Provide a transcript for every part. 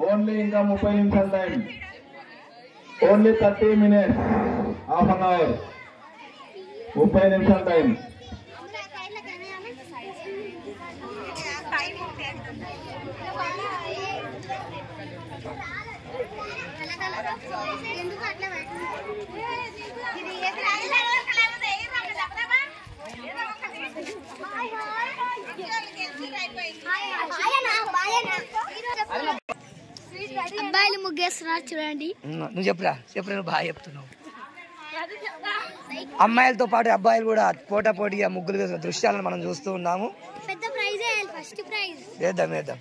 Only ఇంకా 30 నిమిషాల time, only 30 minutes, half an hour, 30 నిమిషాల టైం. అబ్బాయిలు ముగ్గేస్తున్నారు చూడండి. నువ్వు చెప్పురా నువ్వు బాగా చెప్తున్నావు. అమ్మాయిలతో పాటు అబ్బాయిలు కూడా పోటాపోటీగా ముగ్గులు వేసిన దృశ్యాలను మనం చూస్తూ ఉన్నాము. పెద్ద ప్రైజ్ ఫస్ట్ ప్రైజ్ వేద్దాం.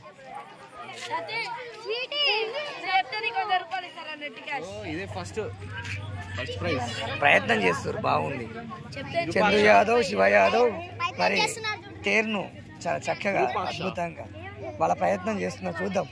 ఇదే ఫస్ట్ ప్రైజ్. ప్రయత్నం చేస్తారు, బాగుంది. చంద్రు యాదవ్, శివ యాదవ్ మరి తేరును చాలా చక్కగా అద్భుతంగా వాళ్ళ ప్రయత్నం చేస్తున్నారు. చూద్దాం.